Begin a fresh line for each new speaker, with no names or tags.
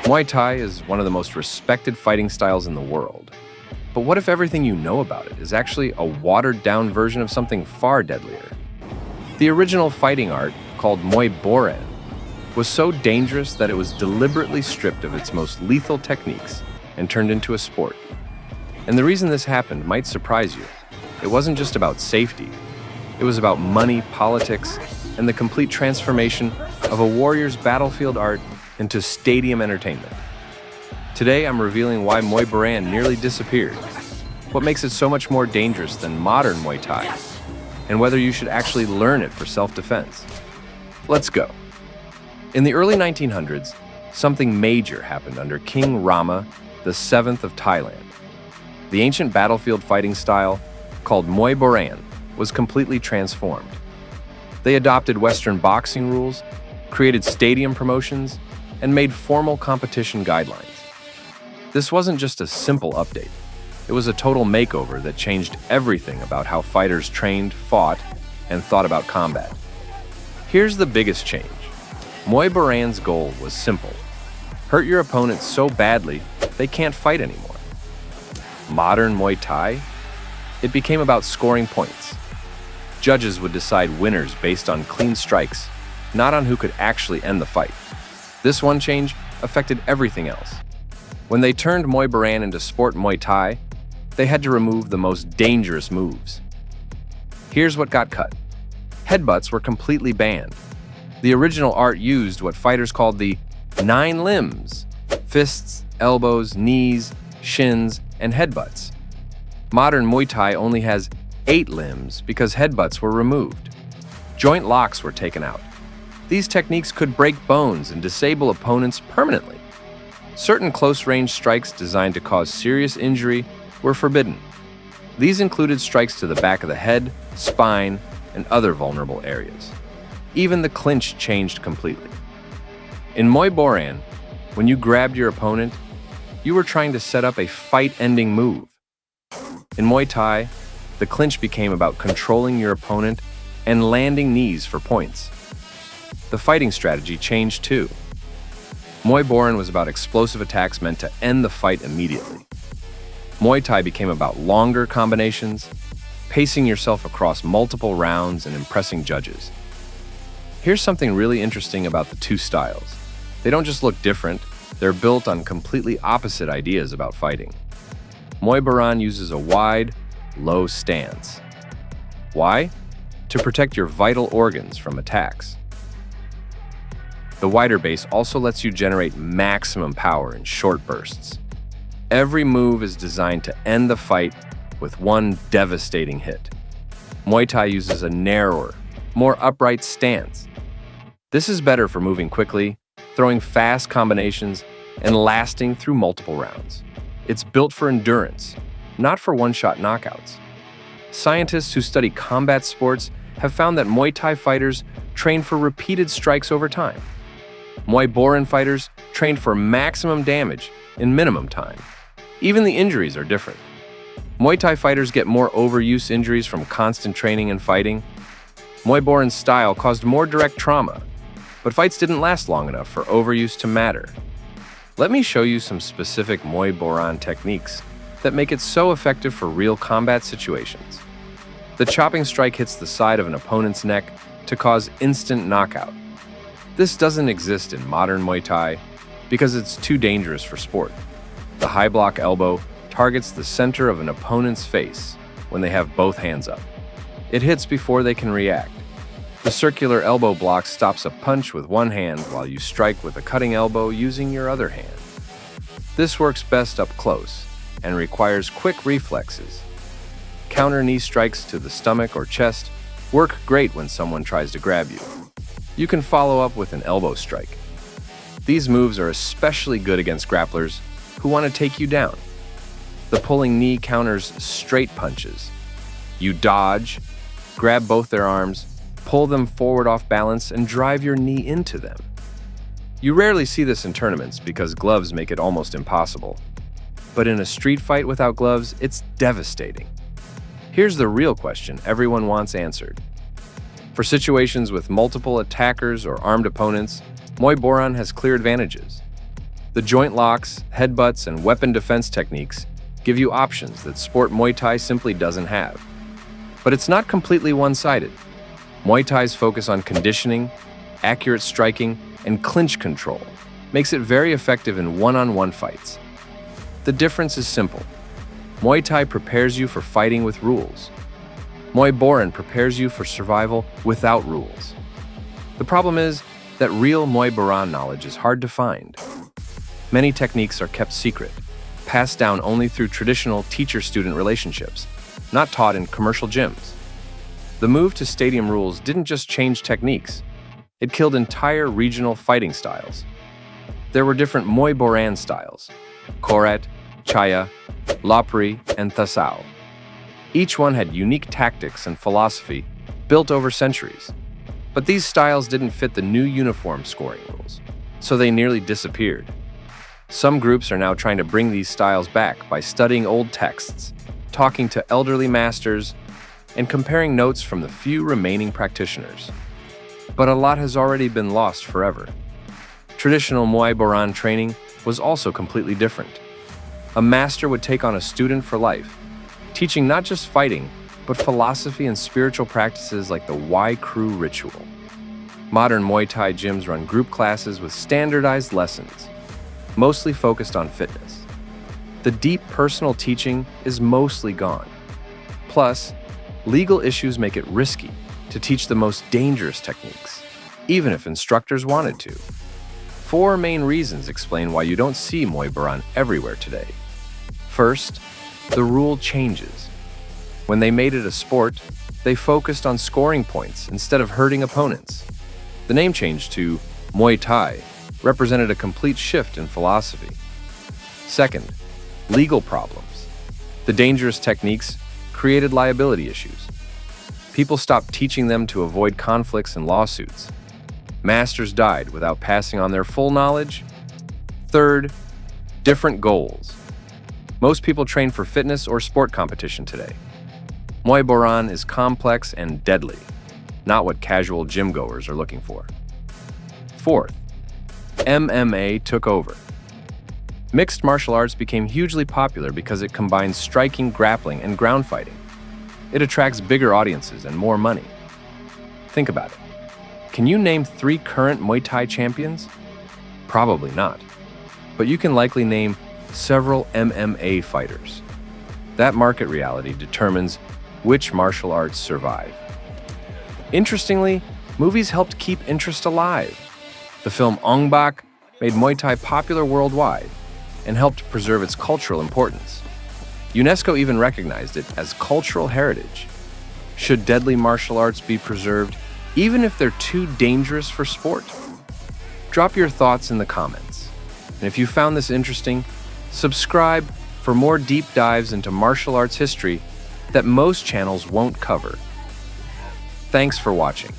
Muay Thai is one of the most respected fighting styles in the world. But what if everything you know about it is actually a watered-down version of something far deadlier? The original fighting art, called Muay Boran, was so dangerous that it was deliberately stripped of its most lethal techniques and turned into a sport. And the reason this happened might surprise you. It wasn't just about safety. It was about money, politics, and the complete transformation of a warrior's battlefield art into stadium entertainment. Today, I'm revealing why Muay Boran nearly disappeared, what makes it so much more dangerous than modern Muay Thai, and whether you should actually learn it for self-defense. Let's go. In the early 1900s, something major happened under King Rama VII of Thailand. The ancient battlefield fighting style, called Muay Boran, was completely transformed. They adopted Western boxing rules, created stadium promotions, and made formal competition guidelines. This wasn't just a simple update. It was a total makeover that changed everything about how fighters trained, fought, and thought about combat. Here's the biggest change. Muay Boran's goal was simple: hurt your opponent so badly they can't fight anymore. Modern Muay Thai? It became about scoring points. Judges would decide winners based on clean strikes, not on who could actually end the fight. This one change affected everything else. When they turned Muay Boran into sport Muay Thai, they had to remove the most dangerous moves. Here's what got cut. Headbutts were completely banned. The original art used what fighters called the 9 limbs: fists, elbows, knees, shins, and headbutts. Modern Muay Thai only has 8 limbs because headbutts were removed. Joint locks were taken out. These techniques could break bones and disable opponents permanently. Certain close-range strikes designed to cause serious injury were forbidden. These included strikes to the back of the head, spine, and other vulnerable areas. Even the clinch changed completely. In Muay Boran, when you grabbed your opponent, you were trying to set up a fight-ending move. In Muay Thai, the clinch became about controlling your opponent and landing knees for points. The fighting strategy changed too. Muay Boran was about explosive attacks meant to end the fight immediately. Muay Thai became about longer combinations, pacing yourself across multiple rounds and impressing judges. Here's something really interesting about the two styles. They don't just look different, they're built on completely opposite ideas about fighting. Muay Boran uses a wide, low stance. Why? To protect your vital organs from attacks. The wider base also lets you generate maximum power in short bursts. Every move is designed to end the fight with one devastating hit. Muay Thai uses a narrower, more upright stance. This is better for moving quickly, throwing fast combinations, and lasting through multiple rounds. It's built for endurance, not for one-shot knockouts. Scientists who study combat sports have found that Muay Thai fighters train for repeated strikes over time. Muay Boran fighters trained for maximum damage in minimum time. Even the injuries are different. Muay Thai fighters get more overuse injuries from constant training and fighting. Muay Boran's style caused more direct trauma, but fights didn't last long enough for overuse to matter. Let me show you some specific Muay Boran techniques that make it so effective for real combat situations. The chopping strike hits the side of an opponent's neck to cause instant knockout. This doesn't exist in modern Muay Thai because it's too dangerous for sport. The high block elbow targets the center of an opponent's face when they have both hands up. It hits before they can react. The circular elbow block stops a punch with one hand while you strike with a cutting elbow using your other hand. This works best up close and requires quick reflexes. Counter knee strikes to the stomach or chest work great when someone tries to grab you. You can follow up with an elbow strike. These moves are especially good against grapplers who want to take you down. The pulling knee counters straight punches. You dodge, grab both their arms, pull them forward off balance, and drive your knee into them. You rarely see this in tournaments because gloves make it almost impossible. But in a street fight without gloves, it's devastating. Here's the real question everyone wants answered. For situations with multiple attackers or armed opponents, Muay Boran has clear advantages. The joint locks, headbutts, and weapon defense techniques give you options that sport Muay Thai simply doesn't have. But it's not completely one-sided. Muay Thai's focus on conditioning, accurate striking, and clinch control makes it very effective in one-on-one fights. The difference is simple. Muay Thai prepares you for fighting with rules. Muay Boran prepares you for survival without rules. The problem is that real Muay Boran knowledge is hard to find. Many techniques are kept secret, passed down only through traditional teacher-student relationships, not taught in commercial gyms. The move to stadium rules didn't just change techniques, it killed entire regional fighting styles. There were different Muay Boran styles: Korat, Chaya, Lapri, and Thasao. Each one had unique tactics and philosophy built over centuries. But these styles didn't fit the new uniform scoring rules, so they nearly disappeared. Some groups are now trying to bring these styles back by studying old texts, talking to elderly masters, and comparing notes from the few remaining practitioners. But a lot has already been lost forever. Traditional Muay Boran training was also completely different. A master would take on a student for life, teaching not just fighting, but philosophy and spiritual practices like the Y Crew ritual. Modern Muay Thai gyms run group classes with standardized lessons, mostly focused on fitness. The deep personal teaching is mostly gone. Plus, legal issues make it risky to teach the most dangerous techniques, even if instructors wanted to. 4 main reasons explain why you don't see Muay Boran everywhere today. First, the rule changes. When they made it a sport, they focused on scoring points instead of hurting opponents. The name change to Muay Thai represented a complete shift in philosophy. Second, legal problems. The dangerous techniques created liability issues. People stopped teaching them to avoid conflicts and lawsuits. Masters died without passing on their full knowledge. Third, different goals. Most people train for fitness or sport competition today. Muay Boran is complex and deadly, not what casual gym goers are looking for. Fourth, MMA took over. Mixed martial arts became hugely popular because it combines striking, grappling, and ground fighting. It attracts bigger audiences and more money. Think about it. Can you name 3 current Muay Thai champions? Probably not. But you can likely name several MMA fighters. That market reality determines which martial arts survive. Interestingly, movies helped keep interest alive. The film Ong Bak made Muay Thai popular worldwide and helped preserve its cultural importance. UNESCO even recognized it as cultural heritage. Should deadly martial arts be preserved, even if they're too dangerous for sport? Drop your thoughts in the comments. And if you found this interesting, subscribe for more deep dives into martial arts history that most channels won't cover. Thanks for watching.